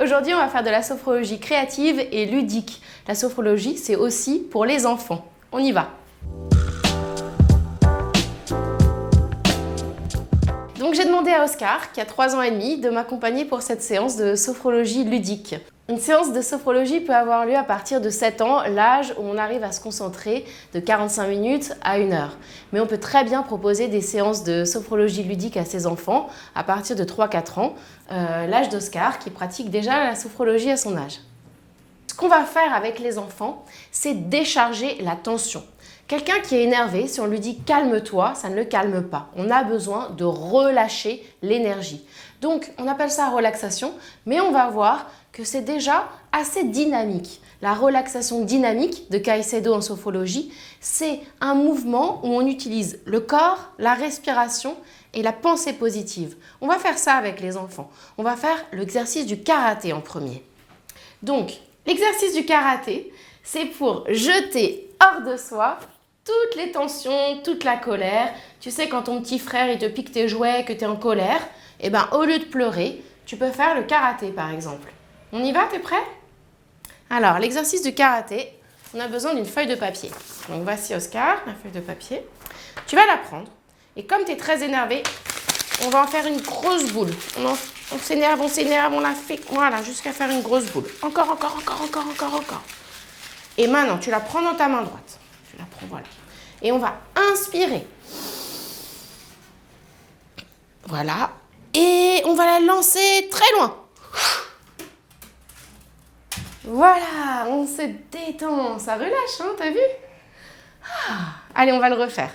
Aujourd'hui, on va faire de la sophrologie créative et ludique. La sophrologie, c'est aussi pour les enfants. On y va. Donc j'ai demandé à Oscar, qui a 3 ans et demi, de m'accompagner pour cette séance de sophrologie ludique. Une séance de sophrologie peut avoir lieu à partir de 7 ans, l'âge où on arrive à se concentrer de 45 minutes à 1 heure. Mais on peut très bien proposer des séances de sophrologie ludique à ses enfants à partir de 3-4 ans, l'âge d'Oscar, qui pratique déjà la sophrologie à son âge. Ce qu'on va faire avec les enfants, c'est décharger la tension. Quelqu'un qui est énervé, si on lui dit « calme-toi », ça ne le calme pas. On a besoin de relâcher l'énergie. Donc, on appelle ça relaxation, mais on va voir que c'est déjà assez dynamique. La relaxation dynamique de Caicedo en sophrologie, c'est un mouvement où on utilise le corps, la respiration et la pensée positive. On va faire ça avec les enfants. On va faire l'exercice du karaté en premier. Donc, l'exercice du karaté, c'est pour jeter hors de soi toutes les tensions, toute la colère. Tu sais, quand ton petit frère il te pique tes jouets, que tu es en colère, eh ben, au lieu de pleurer, tu peux faire le karaté par exemple. On y va, t'es prêt? Alors, l'exercice du karaté, on a besoin d'une feuille de papier. Donc voici Oscar, la feuille de papier. Tu vas la prendre et comme tu es très énervé, on va en faire une grosse boule. On s'énerve, on la fait, voilà, jusqu'à faire une grosse boule. Encore. Et maintenant, tu la prends dans ta main droite. Tu la prends, voilà. Et on va inspirer. Voilà. Et on va la lancer très loin. Voilà, on se détend. Ça relâche, hein, t'as vu? Allez, on va le refaire.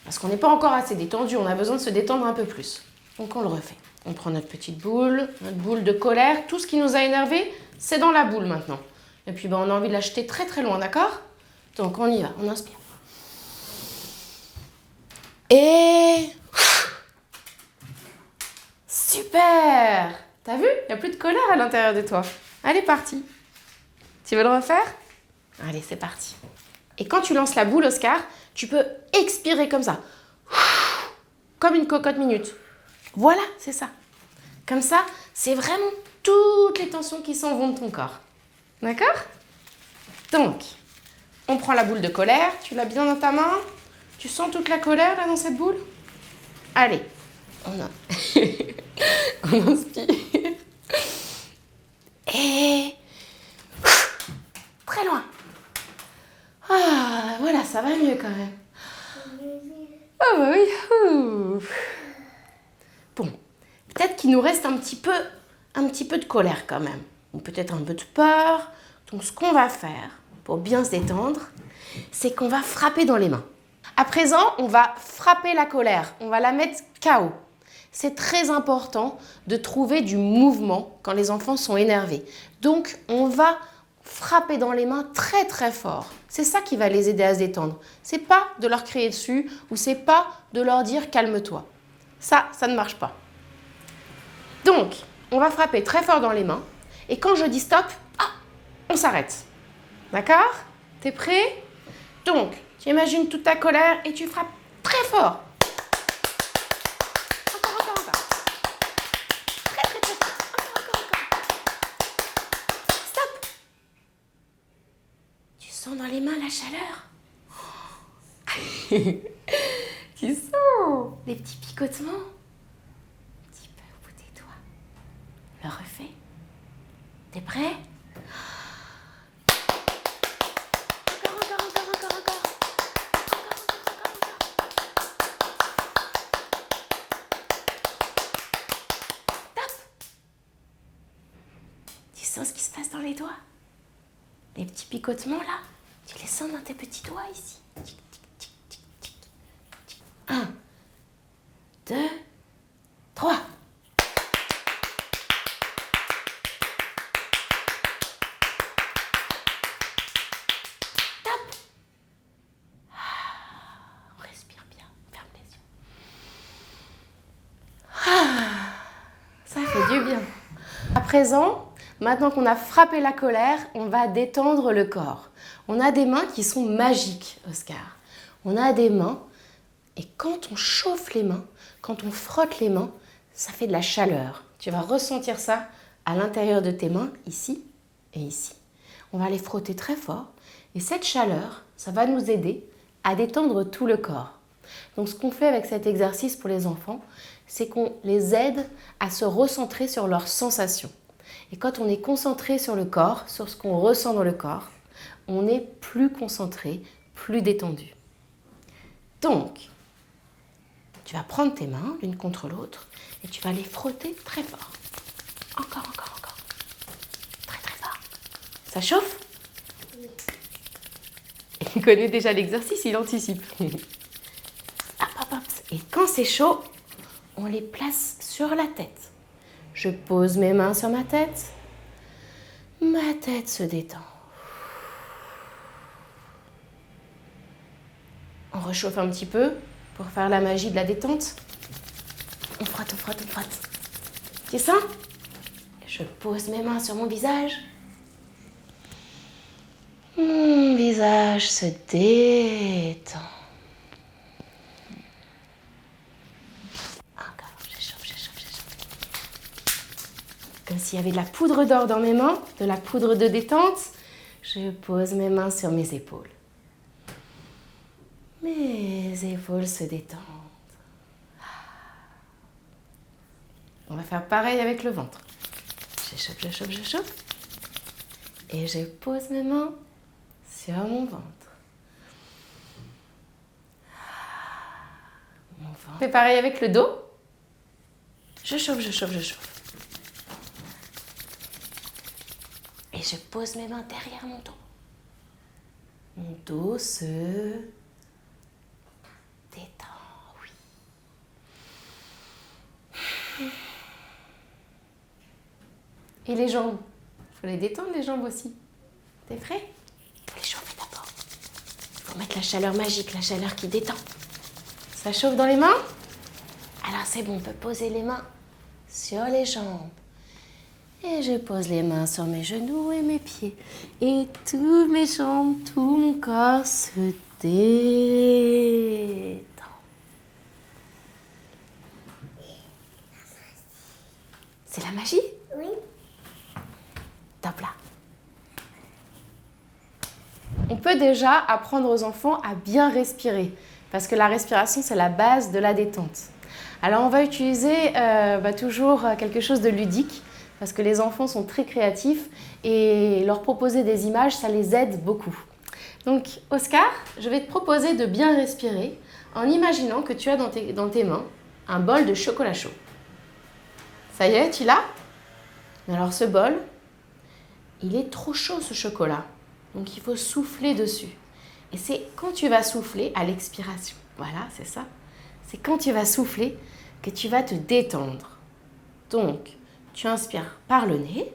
Parce qu'on n'est pas encore assez détendu, on a besoin de se détendre un peu plus. Donc on le refait. On prend notre petite boule, notre boule de colère. Tout ce qui nous a énervé, c'est dans la boule maintenant. Et puis on a envie de la jeter très très loin, d'accord? Donc on y va, on inspire. Et... super! T'as vu? Il n'y a plus de colère à l'intérieur de toi. Allez, parti. Tu veux le refaire? Allez, c'est parti. Et quand tu lances la boule, Oscar, tu peux expirer comme ça. Comme une cocotte minute. Voilà, c'est ça. Comme ça, c'est vraiment toutes les tensions qui s'en vont de ton corps. D'accord? Donc, on prend la boule de colère. Tu l'as bien dans ta main? Tu sens toute la colère là dans cette boule? Allez, on inspire. Et... très loin. Ah, voilà, ça va mieux quand même. Ah bah oui. Bon, peut-être qu'il nous reste un petit peu de colère quand même. Ou peut-être un peu de peur. Donc ce qu'on va faire pour bien se détendre, c'est qu'on va frapper dans les mains. À présent, on va frapper la colère. On va la mettre KO. C'est très important de trouver du mouvement quand les enfants sont énervés. Donc, on va frapper dans les mains très très fort. C'est ça qui va les aider à se détendre. C'est pas de leur crier dessus ou c'est pas de leur dire calme-toi. Ça ne marche pas. Donc, on va frapper très fort dans les mains et quand je dis stop, on s'arrête. D'accord? T'es prêt? Donc, tu imagines toute ta colère et tu frappes très fort. Encore. Très fort. Encore. Stop. Tu sens dans les mains la chaleur? Tu sens les petits picotements? Un petit peu au bout des doigts. Le refais. T'es prêt? Tu sens ce qui se passe dans les doigts? Les petits picotements là, tu les sens dans tes petits doigts ici. Tic, tic, tic, tic, tic, tic. 1, 2, 3. Top. On respire bien, ferme les yeux. Ça fait du bien. À présent, maintenant qu'on a frappé la colère, on va détendre le corps. On a des mains qui sont magiques, Oscar. On a des mains, et quand on chauffe les mains, quand on frotte les mains, ça fait de la chaleur. Tu vas ressentir ça à l'intérieur de tes mains, ici et ici. On va les frotter très fort et cette chaleur, ça va nous aider à détendre tout le corps. Donc ce qu'on fait avec cet exercice pour les enfants, c'est qu'on les aide à se recentrer sur leurs sensations. Et quand on est concentré sur le corps, sur ce qu'on ressent dans le corps, on est plus concentré, plus détendu. Donc, tu vas prendre tes mains l'une contre l'autre et tu vas les frotter très fort. Encore, encore, encore. Très, très fort. Ça chauffe? Oui. Il connaît déjà l'exercice, il anticipe. Hop, hop, hop. Et quand c'est chaud, on les place sur la tête. Je pose mes mains sur ma tête. Ma tête se détend. On réchauffe un petit peu pour faire la magie de la détente. On frotte, on frotte, on frotte. C'est ça? Je pose mes mains sur mon visage. Mon visage se détend. Encore, j'échauffe, j'échauffe, j'échauffe. Comme s'il y avait de la poudre d'or dans mes mains, de la poudre de détente. Je pose mes mains sur mes épaules. Mes épaules se détendent. On va faire pareil avec le ventre. J'échauffe, j'échauffe, j'échauffe. Et je pose mes mains sur mon ventre. Mon ventre. Fais pareil avec le dos. Je chauffe, je chauffe, je chauffe. Et je pose mes mains derrière mon dos. Mon dos se détend, oui. Et les jambes, il faut les détendre les jambes aussi. T'es prêt? Il faut les chauffer d'abord. Il faut mettre la chaleur magique, la chaleur qui détend. Ça chauffe dans les mains? Alors c'est bon, on peut poser les mains sur les jambes. Et je pose les mains sur mes genoux et mes pieds. Et tous mes jambes, tout mon corps se détend. C'est la magie? Oui. Top là. On peut déjà apprendre aux enfants à bien respirer parce que la respiration, c'est la base de la détente. Alors, on va utiliser toujours quelque chose de ludique parce que les enfants sont très créatifs et leur proposer des images, ça les aide beaucoup. Donc, Oscar, je vais te proposer de bien respirer en imaginant que tu as dans tes mains un bol de chocolat chaud. Ça y est, tu l'as? Alors, ce bol, il est trop chaud ce chocolat, donc il faut souffler dessus. Et c'est quand tu vas souffler à l'expiration, voilà, c'est ça. C'est quand tu vas souffler que tu vas te détendre. Donc, tu inspires par le nez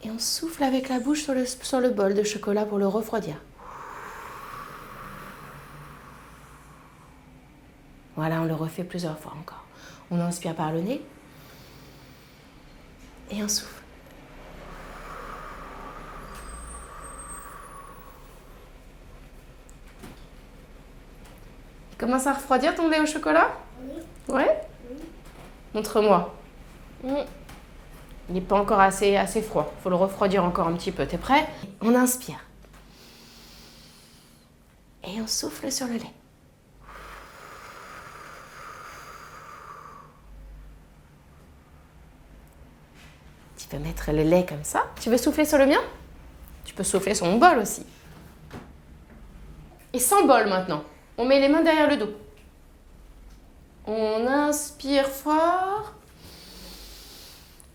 et on souffle avec la bouche sur le bol de chocolat pour le refroidir. Voilà, on le refait plusieurs fois encore. On inspire par le nez et on souffle. Il commence à refroidir ton lait au chocolat? Oui. Ouais? Oui. Montre-moi. Il n'est pas encore assez froid. Il faut le refroidir encore un petit peu. T'es prêt? On inspire. Et on souffle sur le lait. Tu peux mettre le lait comme ça. Tu veux souffler sur le mien? Tu peux souffler sur mon bol aussi. Et sans bol maintenant. On met les mains derrière le dos. On inspire fort.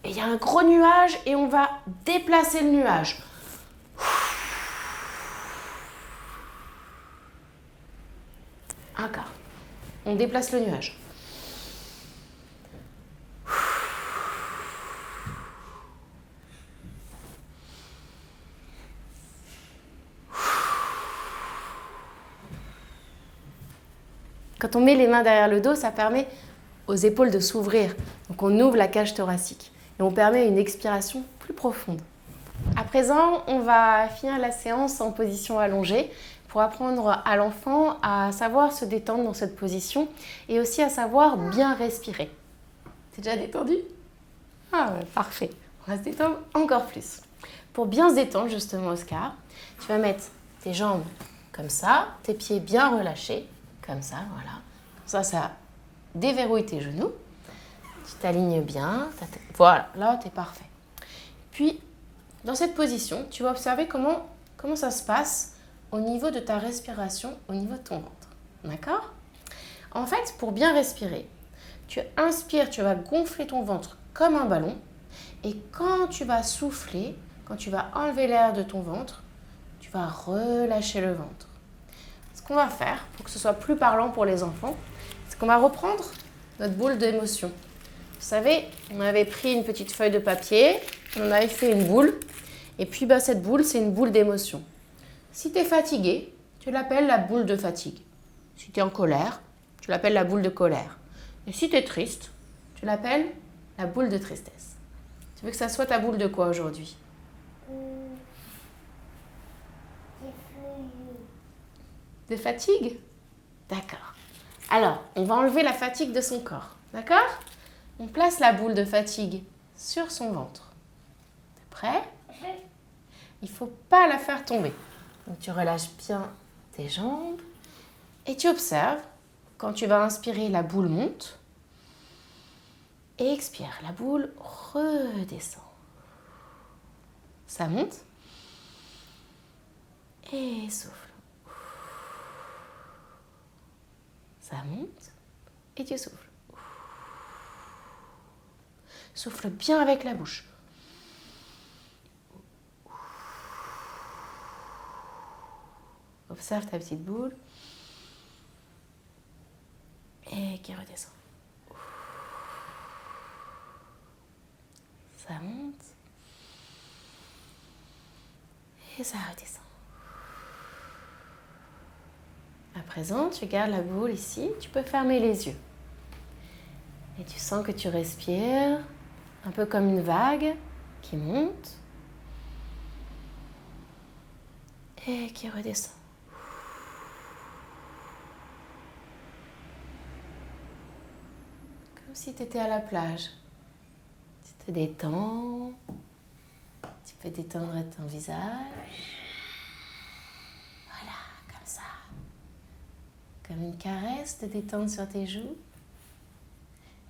Et il y a un gros nuage et on va déplacer le nuage. Encore. On déplace le nuage. Quand on met les mains derrière le dos, ça permet aux épaules de s'ouvrir. Donc on ouvre la cage thoracique et on permet une expiration plus profonde. À présent, on va finir la séance en position allongée pour apprendre à l'enfant à savoir se détendre dans cette position et aussi à savoir bien respirer. T'es déjà détendu? Ah, parfait. On va se détendre encore plus. Pour bien se détendre, justement, Oscar, tu vas mettre tes jambes comme ça, tes pieds bien relâchés, comme ça, voilà. Ça déverrouille tes genoux. Tu t'alignes bien. Voilà, là, tu es parfait. Puis, dans cette position, tu vas observer comment ça se passe au niveau de ta respiration, au niveau de ton ventre. D'accord? En fait, pour bien respirer, tu inspires, tu vas gonfler ton ventre comme un ballon. Et quand tu vas souffler, quand tu vas enlever l'air de ton ventre, tu vas relâcher le ventre. Ce qu'on va faire, pour que ce soit plus parlant pour les enfants, c'est qu'on va reprendre notre boule d'émotion. Vous savez, on avait pris une petite feuille de papier, on en avait fait une boule, et puis cette boule, c'est une boule d'émotion. Si tu es fatigué, tu l'appelles la boule de fatigue. Si tu es en colère, tu l'appelles la boule de colère. Et si tu es triste, tu l'appelles la boule de tristesse. Tu veux que ça soit ta boule de quoi aujourd'hui? De fatigue? D'accord. Alors, on va enlever la fatigue de son corps. D'accord? On place la boule de fatigue sur son ventre. T'es prêt? Il ne faut pas la faire tomber. Donc, tu relâches bien tes jambes et tu observes. Quand tu vas inspirer, la boule monte. Et expire, la boule redescend. Ça monte. Et souffle. Ça monte. Et tu souffles. Souffle bien avec la bouche. Observe ta petite boule. Et qui redescend. Ça monte. Et ça redescend. À présent, tu gardes la boule ici. Tu peux fermer les yeux. Et tu sens que tu respires un peu comme une vague qui monte et qui redescend. Comme si tu étais à la plage. Tu te détends. Tu peux détendre ton visage. Voilà, comme ça. Comme une caresse de détendre sur tes joues.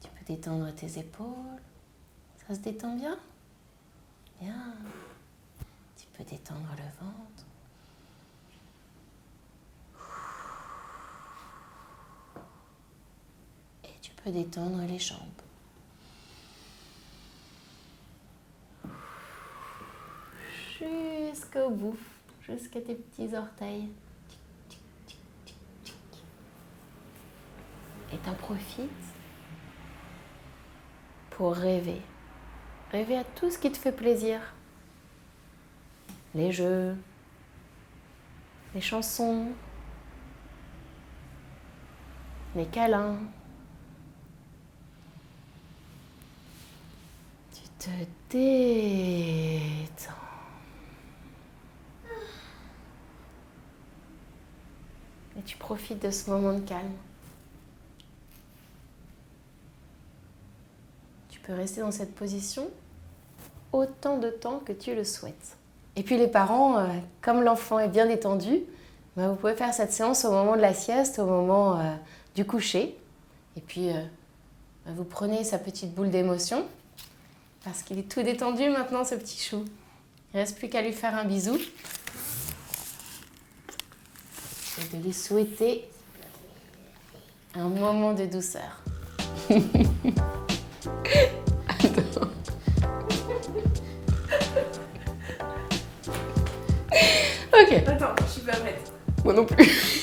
Tu peux détendre tes épaules. Ça se détend bien? Bien. Tu peux détendre le ventre. Et tu peux détendre les jambes. Jusqu'au bout, jusqu'à tes petits orteils. Et t'en profites pour rêver. Rêver à tout ce qui te fait plaisir. Les jeux, les chansons, les câlins. Tu te détends. Et tu profites de ce moment de calme. Tu peux rester dans cette position autant de temps que tu le souhaites. Et puis les parents, comme l'enfant est bien détendu, vous pouvez faire cette séance au moment de la sieste, au moment du coucher. Et puis vous prenez sa petite boule d'émotion, parce qu'il est tout détendu maintenant, ce petit chou. Il ne reste plus qu'à lui faire un bisou. Et de lui souhaiter un moment de douceur. Attends. Ok. Attends, je suis pas prête. Moi non plus.